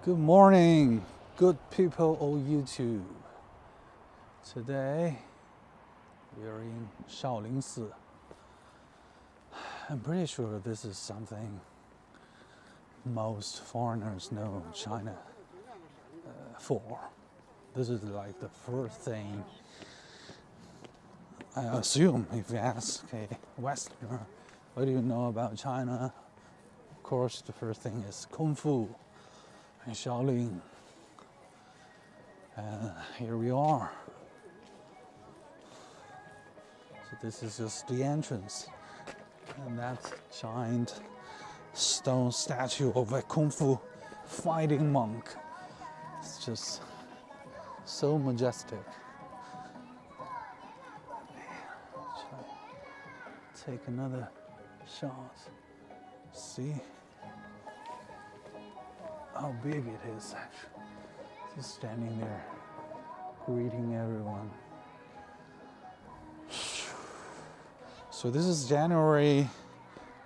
Good morning, good people on YouTube. Today we are in Shaolin Temple. I'm pretty sure this is something most foreigners know China for. This is like the first thing I assume if you ask a Westerner, what do you know about China? Of course, the first thing is Kungfu and Shaolin. And here we are. So this is just the entrance. And that giant stone statue of a Kungfu fighting monk. It's just so majestic. Take another shot. See how big it is actually. Just standing there, greeting everyone. So this is January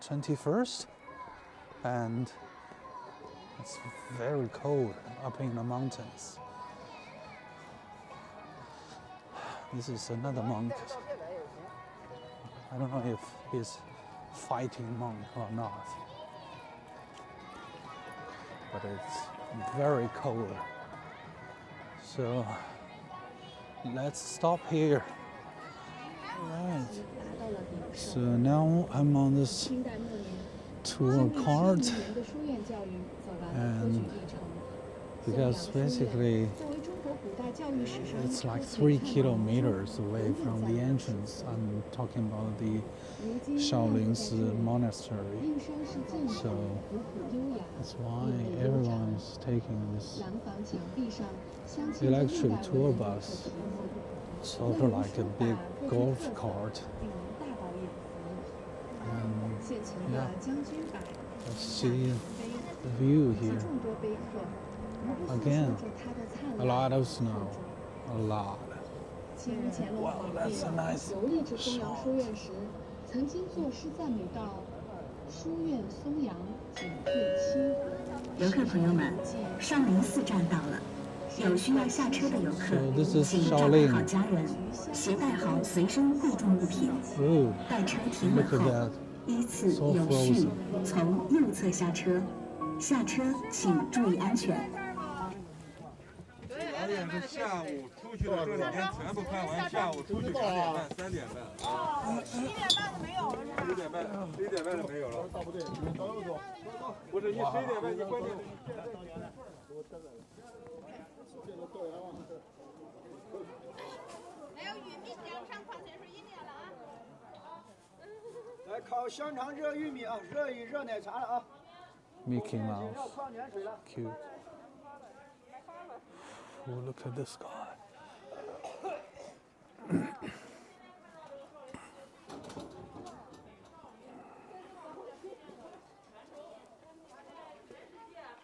21st, and it's very cold up in the mountains. This is another monk. I don't know if he's fighting monk or not, but it's very cold. So let's stop here. Right. So now I'm on this tour card, and because basically it's like 3 kilometers away from the entrance. I'm talking about the Shaolin Monastery. So that's why everyone is taking this electric tour bus. Sort of like a big golf cart. And yeah, let's see the view here. Again, a lot of snow. A lot. Wow, that's a nice shot. 游客朋友们，少林寺站到了。有需要下车的游客，请照看好家人，携带好随身贵重物品。待车停稳后，依次有序从右侧下车。下车请注意安全。导演是下午出去的，这两天全部看完，下午出去2点半、3点半。11点半的没有了是吧？11点半的没有了。到不对，到右走。不是你11点半你关键。还有玉米2箱矿泉水饮料了啊！来烤香肠热玉米啊，热饮热奶茶了啊。Mickey Mouse, cute. Oh, look at this guy.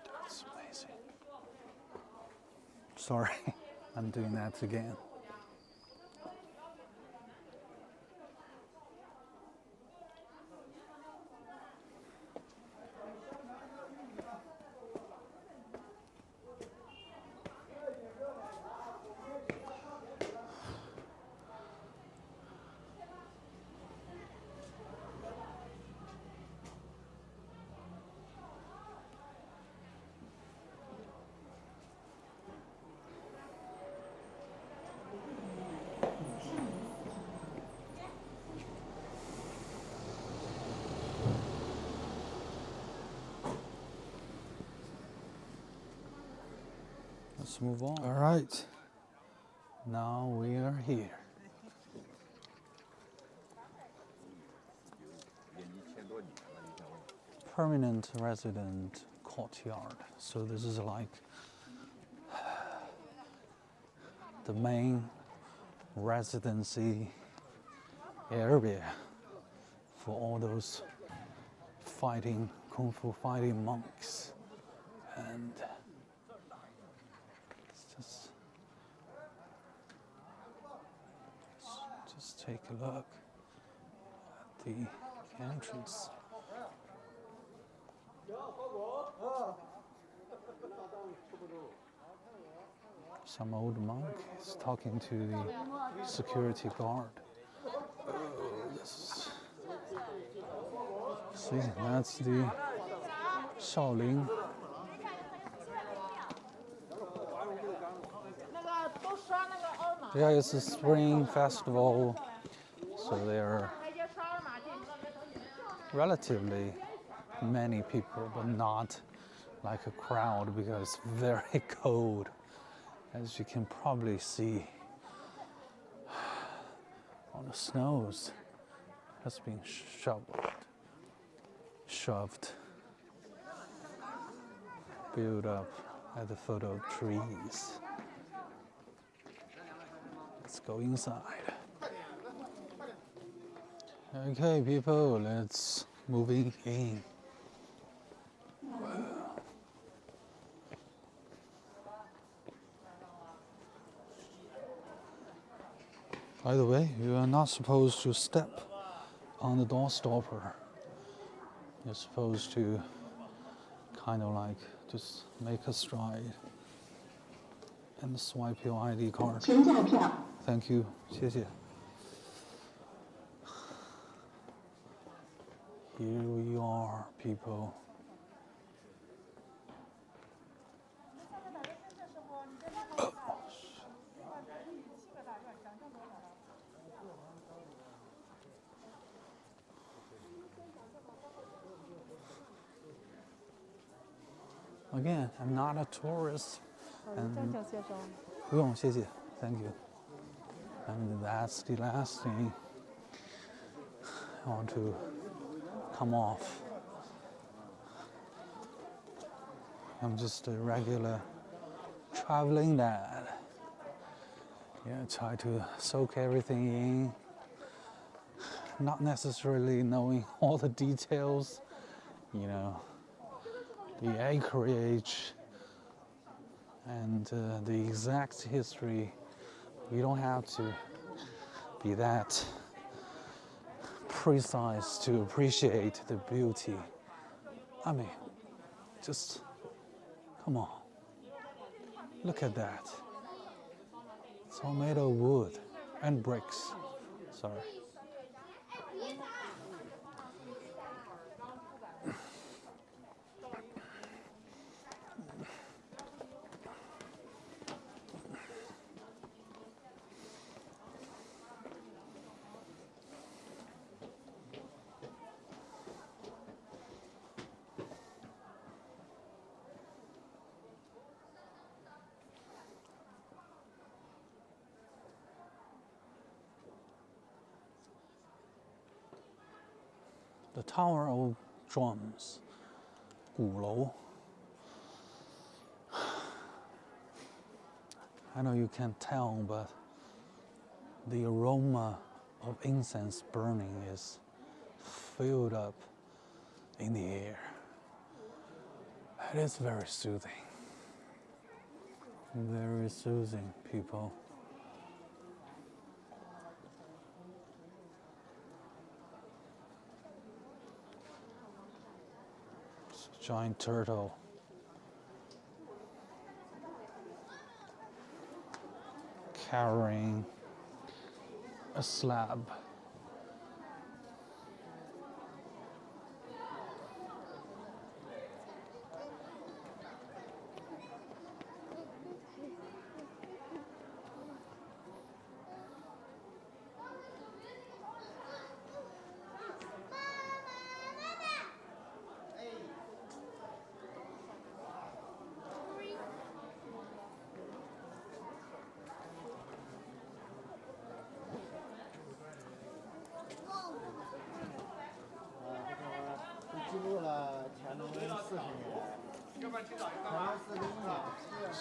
That's amazing. Sorry, I'm doing that again. Let's move on. All right. Now we are here. Permanent resident courtyard. So this is like the main residency area for all those fighting Kung Fu fighting monks. And just take a look at the entrance. Some old monk is talking to the security guard. See, that's the Shaolin. Yeah, it's a spring festival, so there are relatively many people, but not like a crowd because it's very cold, as you can probably see. All the snows has been shoved, built up at the foot of trees. Let's go inside. Okay, people, let's moving in. By the way, you are not supposed to step on the door stopper. You're supposed to kind of like just make a stride and swipe your ID card. Thank you. 谢谢. Here we are, people. Again, I'm not a tourist. And 不用，谢谢. Thank you. And that's the last thing I want to come off. I'm just a regular traveling dad. Yeah, try to soak everything in, not necessarily knowing all the details, you know, the acreage and the exact history. We don't have to be that precise to appreciate the beauty. I mean, just come on. Look at that. It's all made of wood and bricks. Sorry. The Tower of Drums, 鼓楼. I know you can't tell, but the aroma of incense burning is filled up in the air. It is very soothing. Very soothing, people. Giant turtle. Carrying a slab.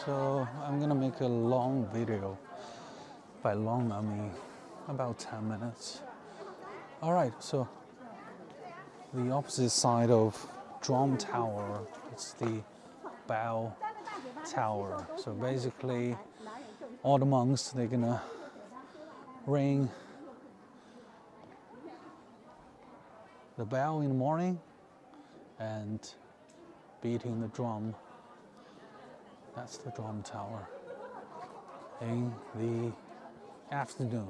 So I'm gonna make a long video. By long, I mean about 10 minutes. All right, so the opposite side of Drum Tower is the Bell Tower. So basically, all the monks, they're gonna ring the bell in the morning and beating the drum. That's the Drum Tower. in the afternoon.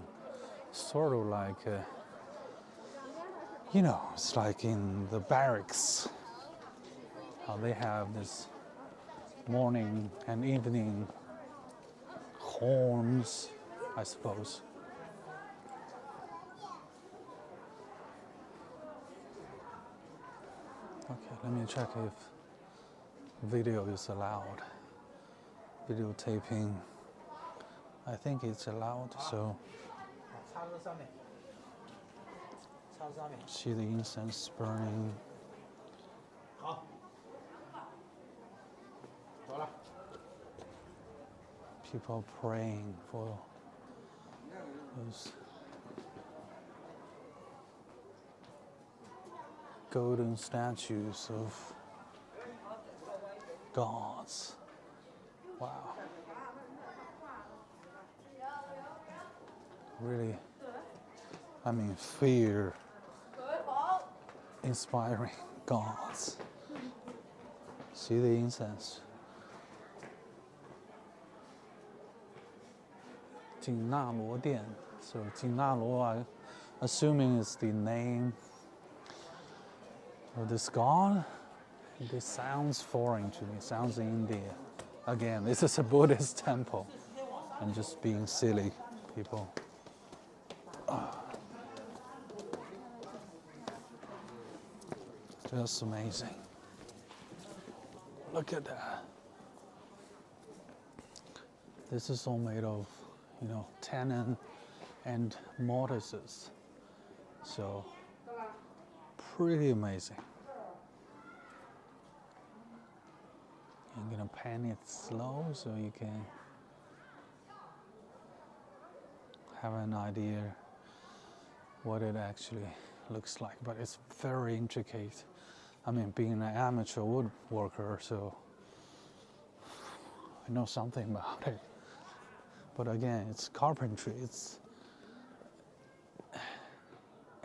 Sort of like, it's like in the barracks. How they have this morning and evening horns, I suppose. Okay, let me check if video is allowed. Videotaping, I think it's allowed, so see the incense burning. People praying for those golden statues of gods. Wow. Really, fear inspiring gods. See the incense. Jinna Dian. So Jinna, assuming is the name of this god. This sounds foreign to me. Sounds India. Again, this is a Buddhist temple. I'm just being silly, people. Just amazing. Look at that. This is all made of, tannin and mortises. So, pretty amazing. I'm gonna pan it slow so you can have an idea what it actually looks like. But it's very intricate. Being an amateur woodworker, so I know something about it. But again, it's carpentry. It's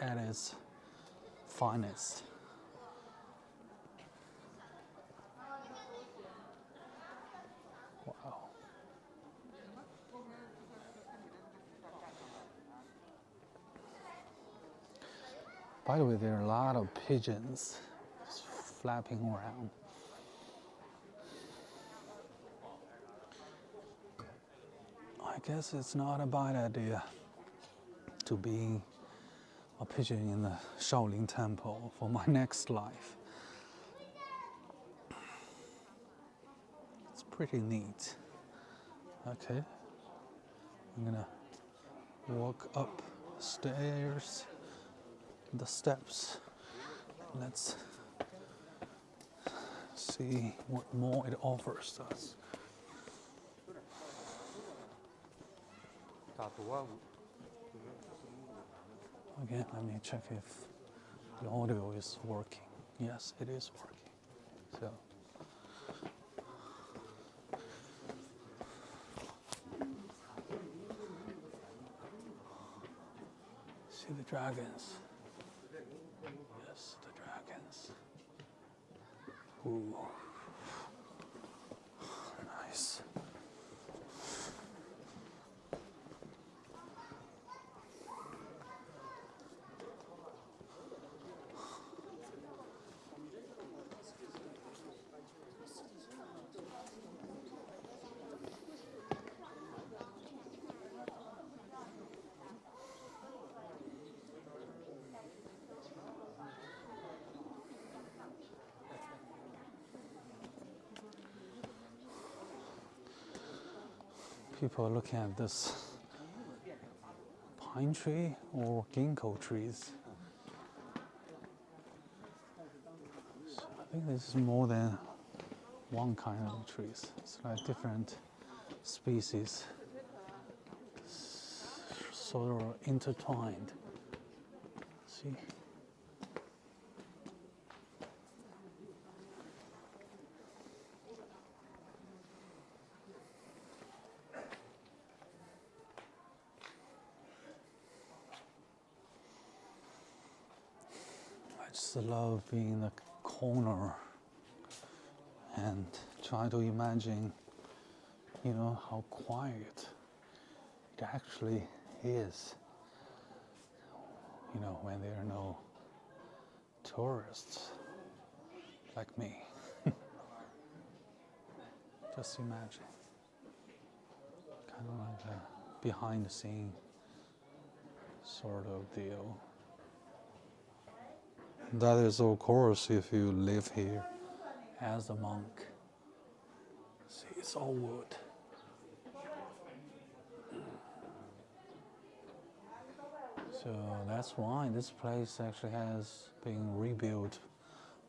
at its finest. Wow. By the way, there are a lot of pigeons just flapping around. I guess it's not a bad idea to be a pigeon in the Shaolin Temple for my next life. It's pretty neat. Okay, I'm gonna walk up stairs, the steps. Let's see what more it offers us. Again, let me check if the audio is working. Yes, it is working. So, see the dragons. Yes, the dragons. Ooh. Nice. People are looking at this pine tree or ginkgo trees. So I think this is more than one kind of trees. It's like different species, sort of intertwined. See? I just love being in the corner and try to imagine, how quiet actually is, you know, when there are no tourists like me. Just imagine, kind of like a behind the scene sort of deal. That is, of course, if you live here as a monk. See, it's all wood. So that's why this place actually has been rebuilt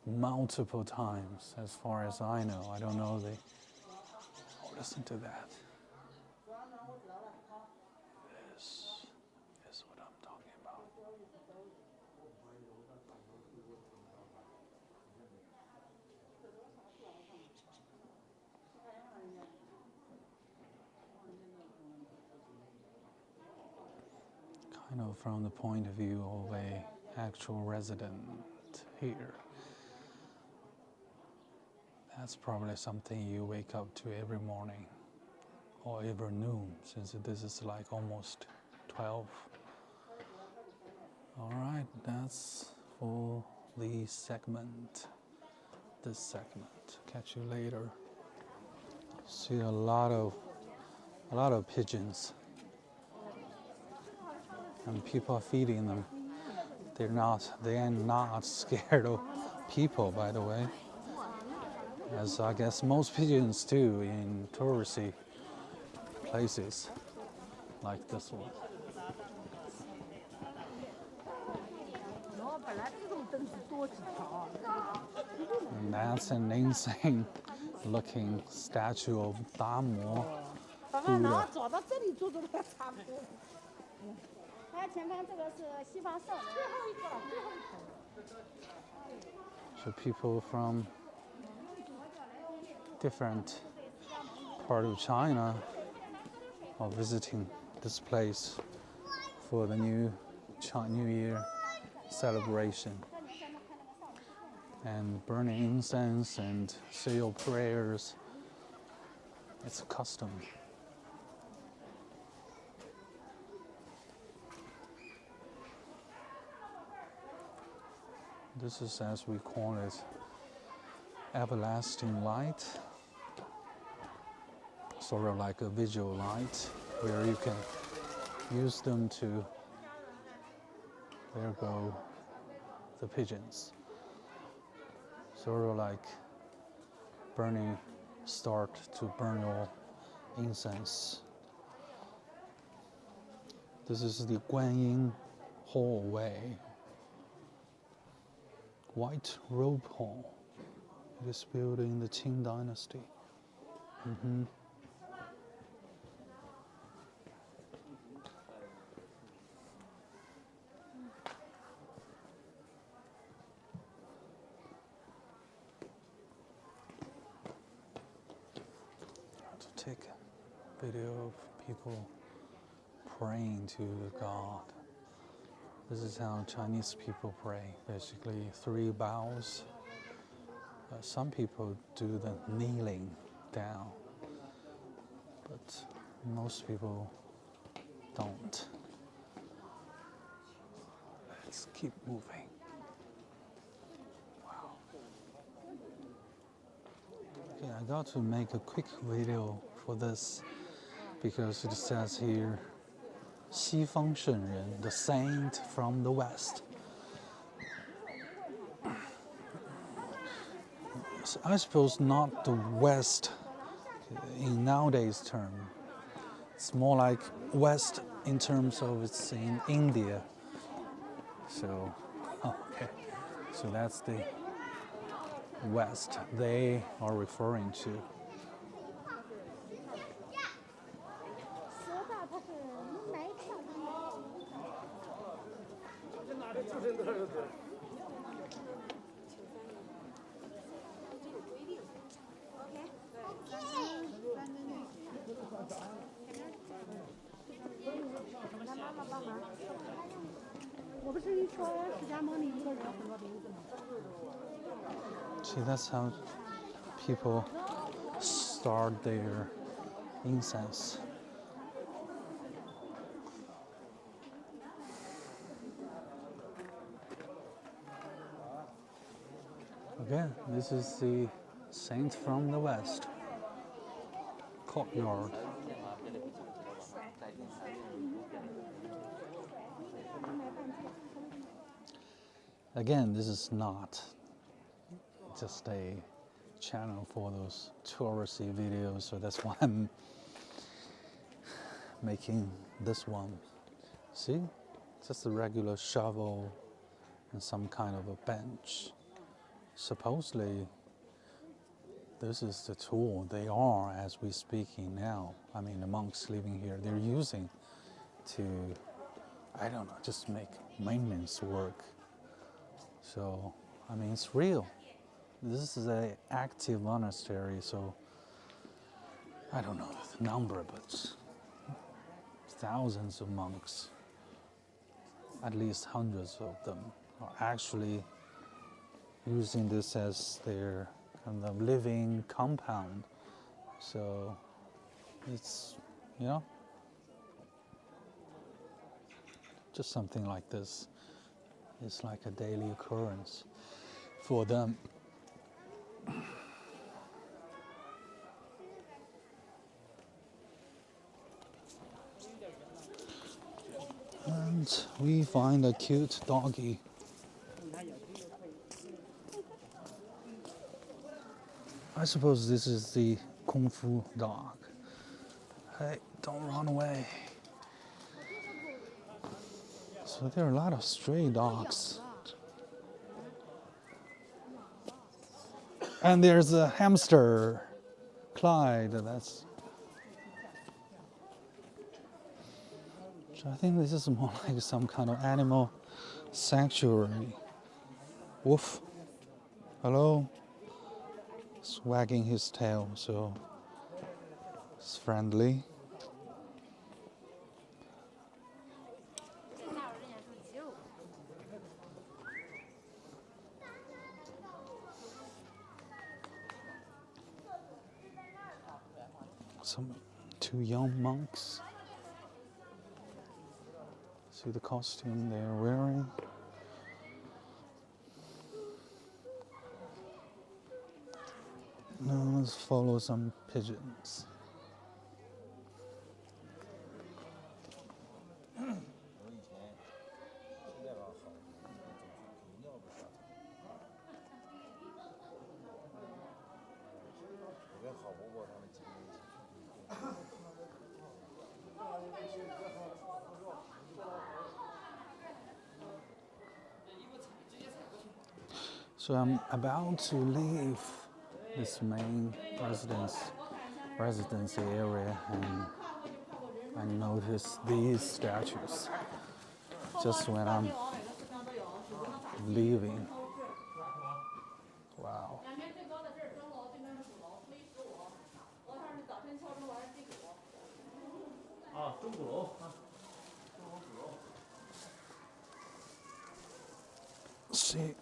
multiple times, as far as I know. I don't know the. Oh, listen to that. This is what I'm talking about. Kind of from the point of view of a actual resident here. That's probably something you wake up to every morning or every noon, since this is like almost 12. All right, that's for the segment. This segment. Catch you later. See a lot of pigeons, and people are feeding them. They're not scared of people, by the way, as I guess most pigeons do in touristy places like this one. And that's an insane looking statue of Damo Buddha. So people from different part of China are visiting this place for the New Year celebration, and burning incense and say your prayers. It's a custom. This is, as we call it, everlasting light, sort of like a visual light, where you can use them to, there go the pigeons, sort of like start to burn your incense. This is the Guanyin hallway, White Robe Hall. It is built in the Qing Dynasty. To take a video of people praying to the God. This is how Chinese people pray, basically 3 bows. Some people do the kneeling down, but most people don't. Let's keep moving. Wow. Okay, I got to make a quick video for this because it says here, 西方圣人, the saint from the West. I suppose not the West in nowadays term. It's more like West in terms of it's in India. So, okay. So that's the West they are referring to. See, that's how people start their incense. Again, this is the Saint from the West courtyard. Again, this is not just a channel for those touristy videos, so that's why I'm making this one. See, just a regular shovel and some kind of a bench. Supposedly, this is the tool they are, as we speaking now. I mean, the monks living here, they're using to, I don't know, just make maintenance work. So, I mean, it's real. This is an active monastery, so I don't know the number, but thousands of monks, at least hundreds of them, are actually using this as their kind of living compound. So it's, you know, just something like this. It's like a daily occurrence for them. And we find a cute doggy. I suppose this is the Kungfu dog. Hey, don't run away. So there are a lot of stray dogs. And there's a hamster, Clyde. That's. So I think this is more like some kind of animal sanctuary. Woof. Hello. He's wagging his tail, so it's friendly. Two young monks. See the costume they're wearing. Now let's follow some pigeons. So I'm about to leave this main residency area, and I noticed these statues just when I'm leaving. Wow. See,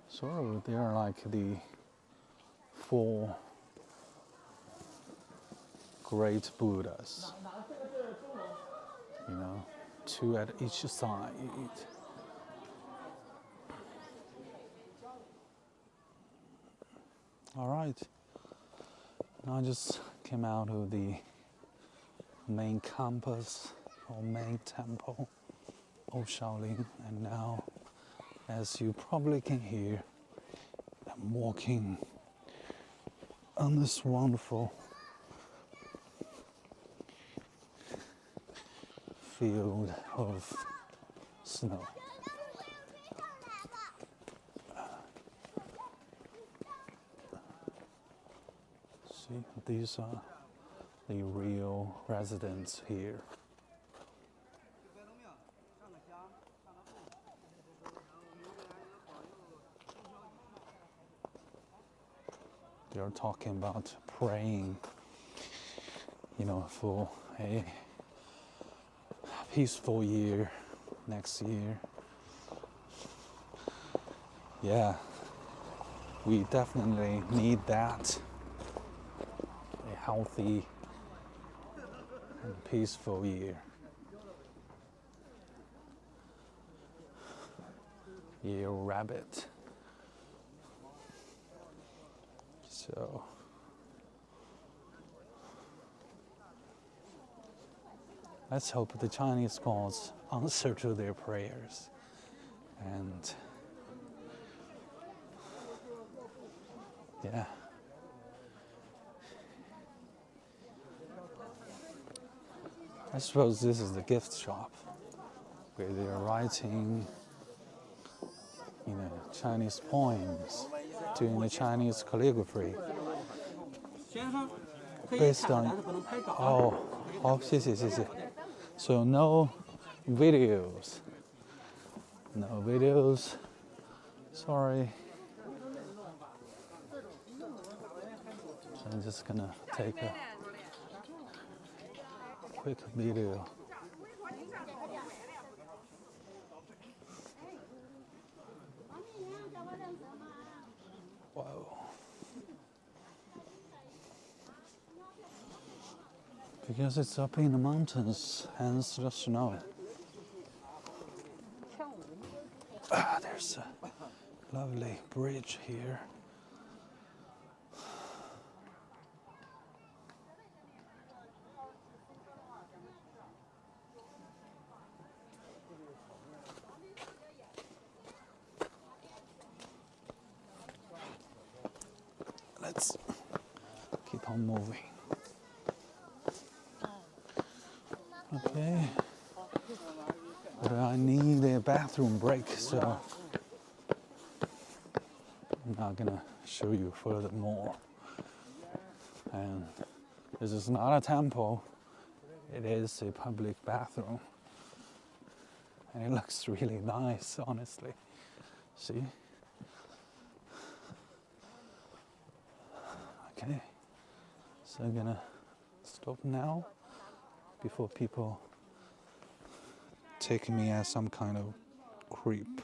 so they are like the 4 great Buddhas, you know, 2 at each side. All right, now I just came out of the main campus or main temple of Shaolin, and now, as you probably can hear, I'm walking on this wonderful field of snow. See, these are the real residents here. They're talking about praying, you know, for a peaceful year next year. Yeah, we definitely need that. A healthy and peaceful year. Year rabbit. So let's hope the Chinese gods answer to their prayers. And yeah. I suppose this is the gift shop where they are writing, Chinese poems, doing the Chinese calligraphy. Based on,好，谢谢。So no videos. No videos. Sorry. So I'm just gonna take a quick video. Wow. Because it's up in the mountains, hence the snow. There's a lovely bridge here. Let's keep on moving. Okay. But I need a bathroom break, so I'm not gonna show you furthermore. And this is not a temple, it is a public bathroom. And it looks really nice, honestly. See? Okay, so I'm gonna stop now before people take me as some kind of creep.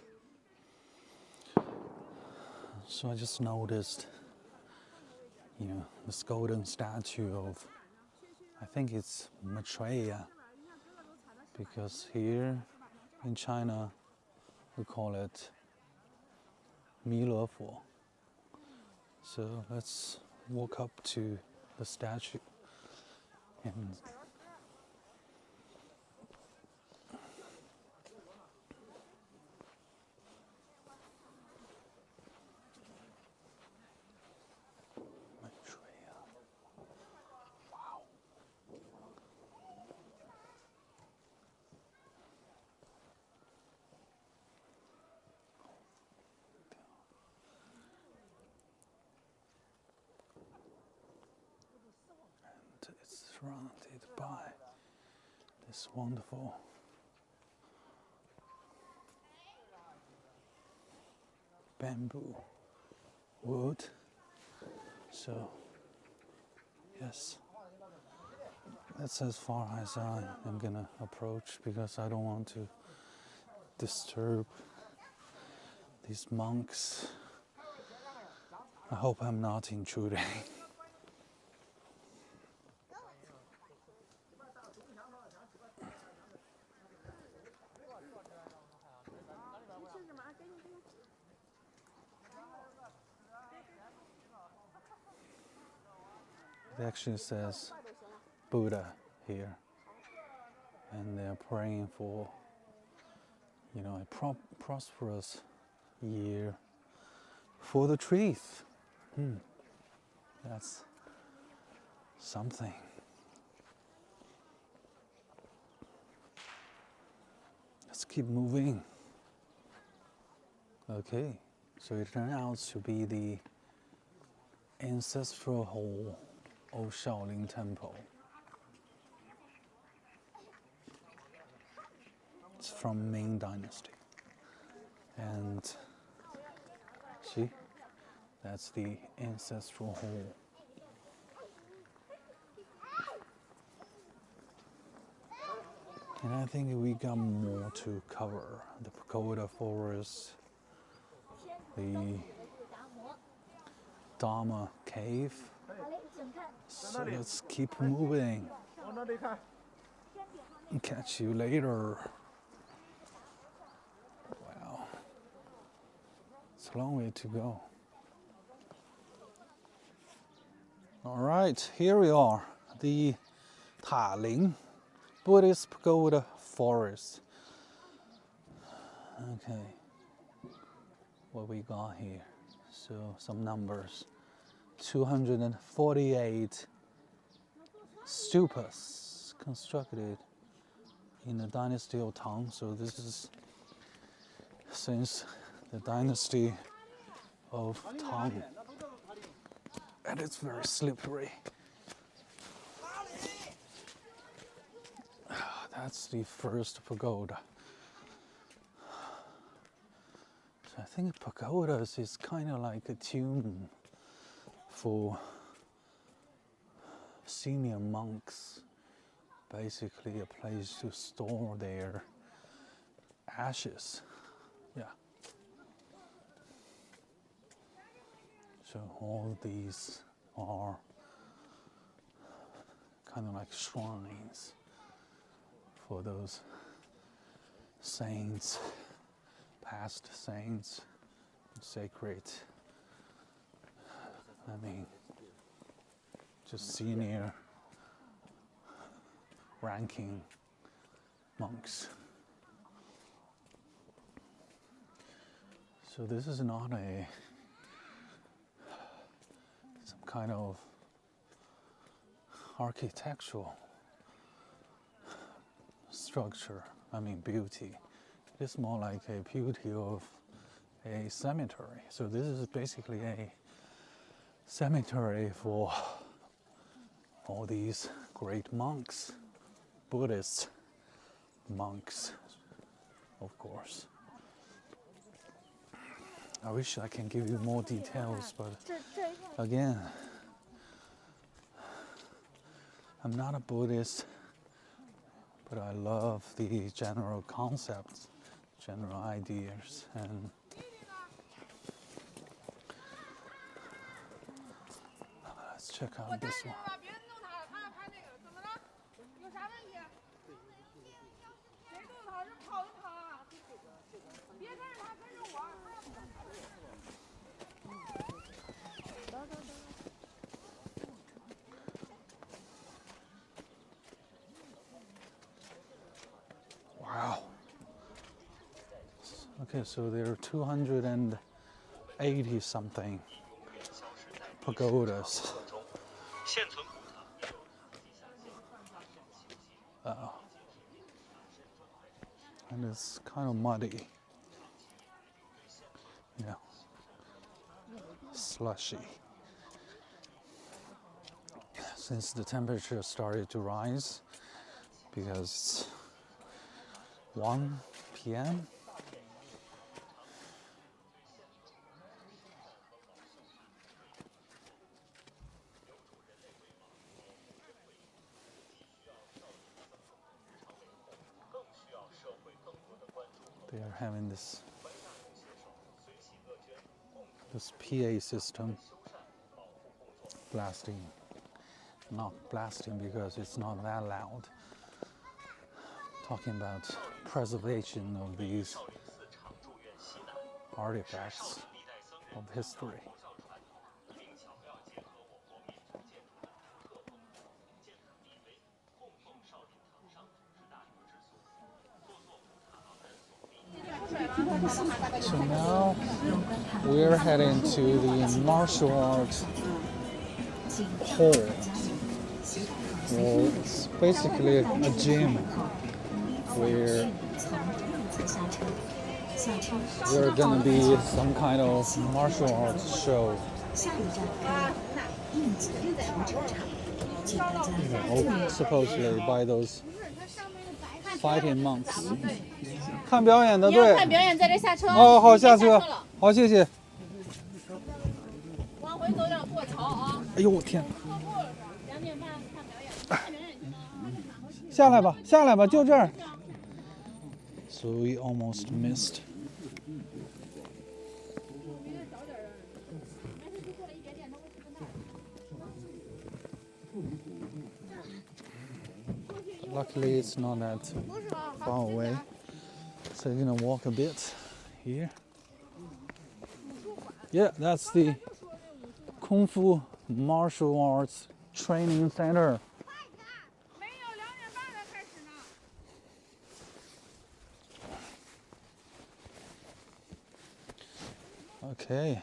So I just noticed, this golden statue of, I think it's Maitreya, because here in China we call it Milefo. So let's walk up to the statue and Maitreya. Wow. And it's surrounded by this wonderful bamboo wood. So yes, that's as far as I am gonna approach, because I don't want to disturb these monks. I hope I'm not intruding. It actually says Buddha here, and they're praying for, a prosperous year for the trees. That's something. Let's keep moving. Okay, so it turned out to be the ancestral hall of Shaolin Temple. It's from Ming Dynasty. And see, that's the ancestral hall. And I think we got more to cover. The pagoda forest, the Dharma cave. So let's keep moving. Catch you later. Wow. It's a long way to go. All right, here we are, the Taling Buddhist pagoda forest. Okay, what we got here? So some numbers: 248 stupas constructed in the dynasty of Tang. So this is since the dynasty of Tang, and it's very slippery. That's the first pagoda. So I think pagodas is kind of like a tomb for senior monks, basically a place to store their ashes. Yeah. So all these are kind of like shrines for those saints, past saints, sacred, just senior ranking monks. So this is not some kind of architectural structure, beauty. It's more like a beauty of a cemetery. So this is basically a cemetery for all these great monks, Buddhist monks, of course. I wish I can give you more details, but again, I'm not a Buddhist, but I love the general concepts, general ideas, and let's check out this one. Wow. Okay, so there are 280 something pagodas. And it's kind of muddy. Yeah. Slushy. Since the temperature started to rise, because it's 1 p.m. They are having this PA system blasting. Not blasting because it's not that loud. Talking about preservation of these artifacts of history. So now we're heading to the martial arts hall. Well, it's basically a gym where there are going to be some kind of martial arts show. Supposedly by those fighting monks. 看表演的队。看表演在这下车。哦，好，下车。好，谢谢。往回走点过桥啊。哎呦我天！ 2点半看表演，看表演下来吧，下来吧，就这儿。So we almost missed. Luckily, it's not that far away, so you're gonna walk a bit here. Yeah, that's the Kungfu Martial Arts Training Center. 没有2点半才开始呢。Okay,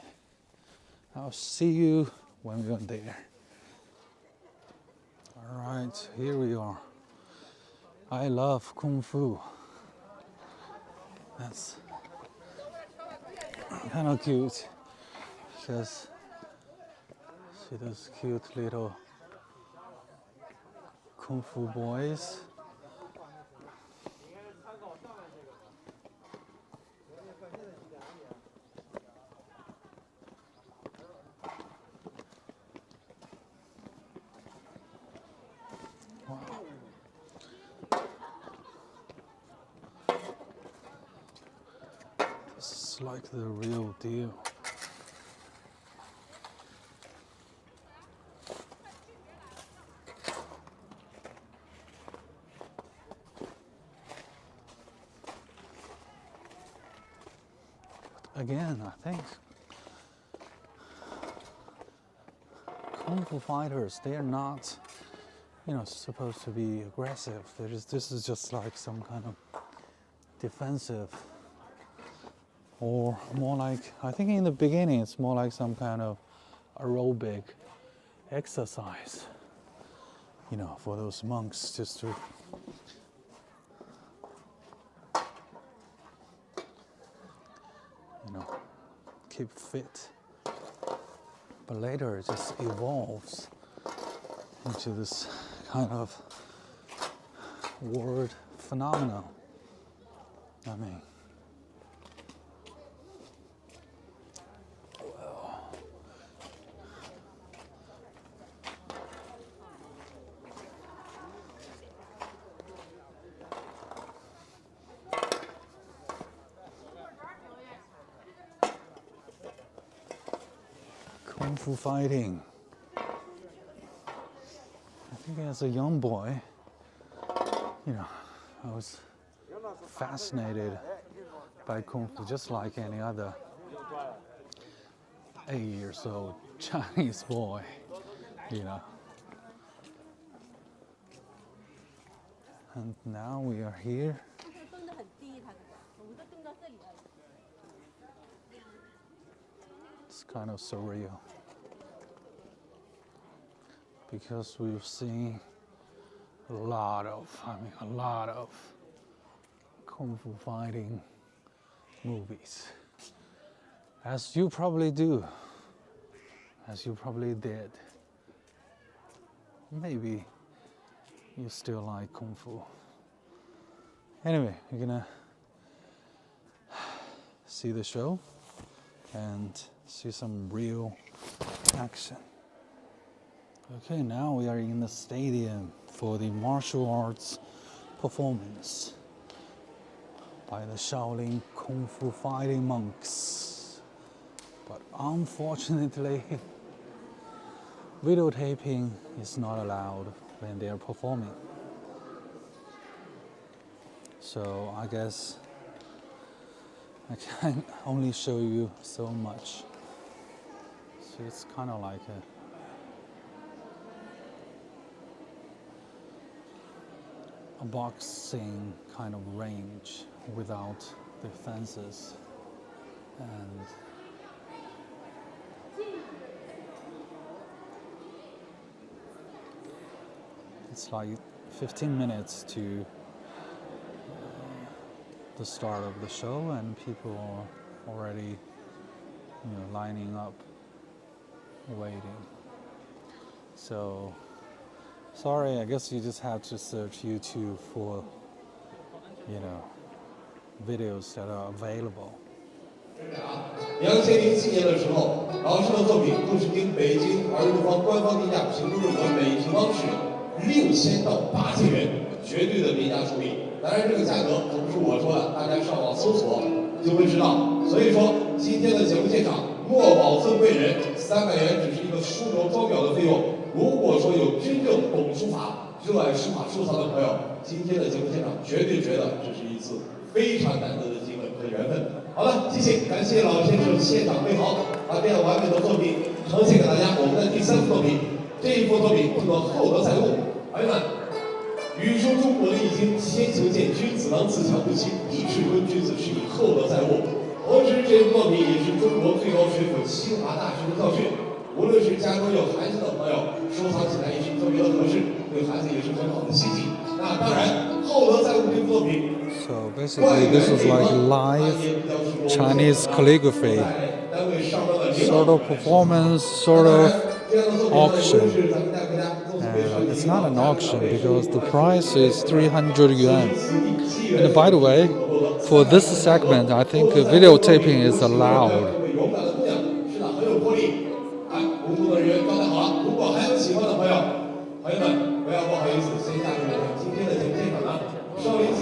I'll see you when we're there. All right, here we are. I love Kungfu. That's kind of cute because see those cute little Kungfu boys. This is like the real deal. Again, I think Kung Fu fighters, they are not, supposed to be aggressive. This is just like some kind of defensive, or more like, I think in the beginning, it's more like some kind of aerobic exercise, for those monks just to keep fit. But later it just evolves into this kind of world phenomenon. I mean, Kung Fu fighting. I think as a young boy, I was fascinated by Kung Fu just like any other 8 years old Chinese boy, And now we are here. It's kind of surreal because we've seen a lot of Kung Fu fighting movies, as you probably do, as you probably did. Maybe you still like Kung Fu. Anyway, we're gonna see the show and see some real action. Okay, now we are in the stadium for the martial arts performance by the Shaolin Kung Fu fighting monks. But unfortunately, videotaping is not allowed when they are performing. So I guess I can only show you so much. So it's kind of like a boxing kind of range without the fences, and it's like 15 minutes to the start of the show, and people are already lining up waiting. So sorry, I guess you just have to search YouTube for videos that are available. 2007年的时候，老师的作品更是经北京儿童方官方定价评估认可，每平方尺6000到8000元，绝对的名家出品。当然，这个价格可不是我说的，大家上网搜索就会知道。所以说，今天的节目现场，墨宝赠贵人，300元只是一个书轴装裱的费用。如果说有真正懂书法、热爱书法收藏的朋友，今天的节目现场绝对觉得这是一次非常难得的机会和缘分。好了，谢谢，感谢老先生现场备好，把这样完美的作品呈现给大家我们的第3幅作品。这一幅作品叫做《厚德载物》。朋友们，语说中国的易经先行健，君子当自强不息，一直论君子是以厚德载物。同时，这幅作品也是中国最高学府清华大学的教训。无论是家中有孩子的朋友，收藏起来也是特别的合适，对孩子也是很好的希冀。那当然，厚德载物这幅作品。So basically, this is like live Chinese calligraphy, sort of performance, sort of auction. And it's not an auction because the price is 300 yuan. And by the way, for this segment, I think videotaping is allowed. 工作人员交代好了，如果还有喜欢的朋友们，不要不好意思，先下去我们今天的节目现场了。少林寺。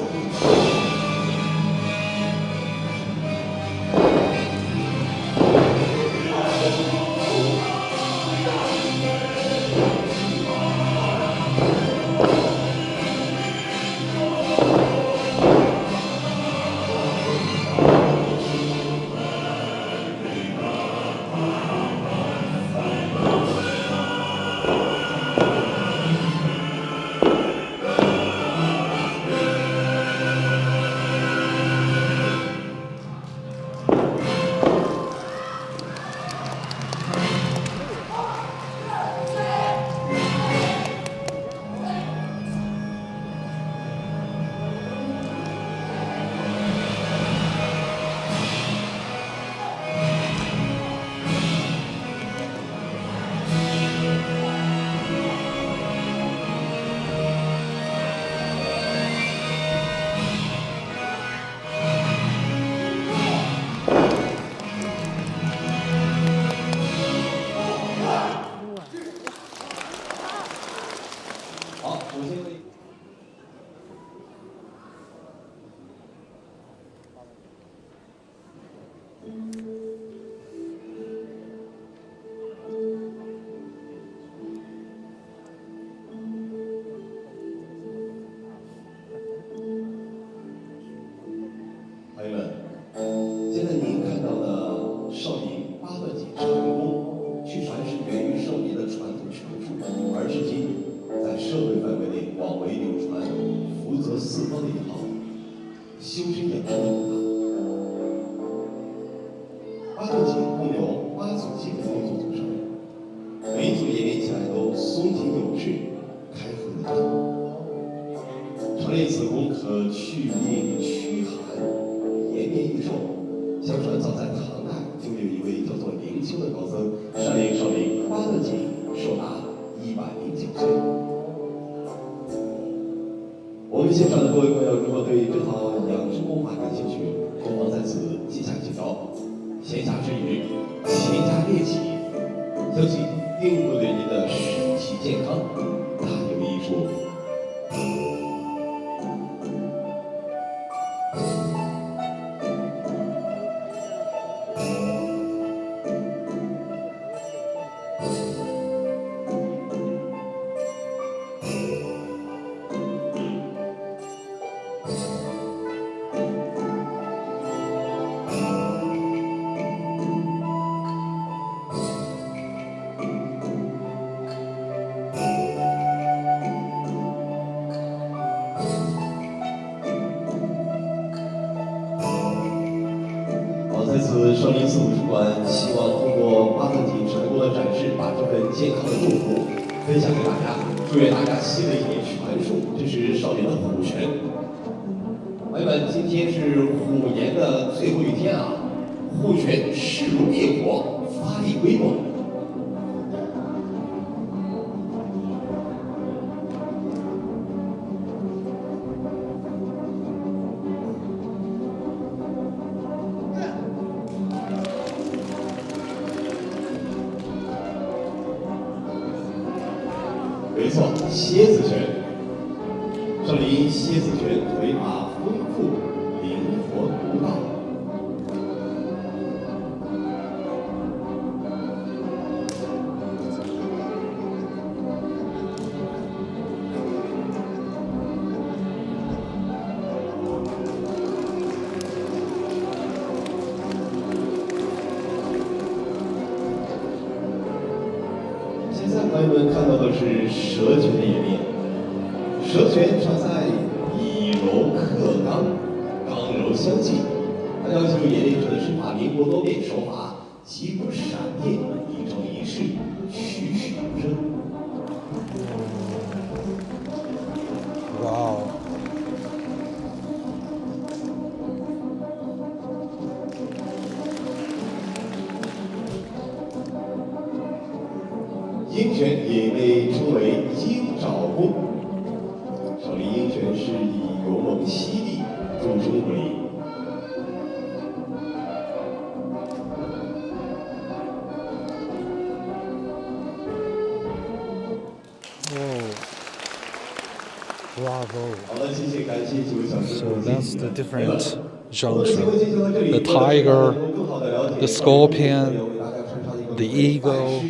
朋友们，现在您看到的少林八段锦长功，据传是源于少林的传统拳术，而至今在社会范围内广为流传，福泽四方的一套修身养生的武法。八段锦共有8组基本动作组成，每组演练起来都松紧有致，开合得当。常练此功可去病驱寒。延年益寿。相传早在唐代就有一位叫做灵修的高僧善练少林八段锦，寿达109岁。我们现场的各位朋友，如果对这套养生功法感兴趣，不妨在此记下几招，闲暇之余勤加练习，相信定会对您的身体健康大有益处。在此少林寺武术馆，希望通过八段锦成功的展示，把这份健康的祝福分享给大家。祝愿大家新的一年全术支持少林的虎拳。朋友们，今天是虎年的最后一天啊，虎拳势如烈火，发力威猛。没错，蝎子拳，少林蝎子拳腿法丰富，灵活独到。蛇拳常赛以柔克刚，刚柔相济。它要求演练者的身法灵活多变，手法击鼓闪电，一招一式栩栩如生。Wow.《鹰拳》也被称为鹰爪功，少林鹰拳是以勇猛犀利著称为名。Bravo. 好的，谢谢，感谢9个小时。 So that's the different genre. The tiger, the scorpion, the eagle.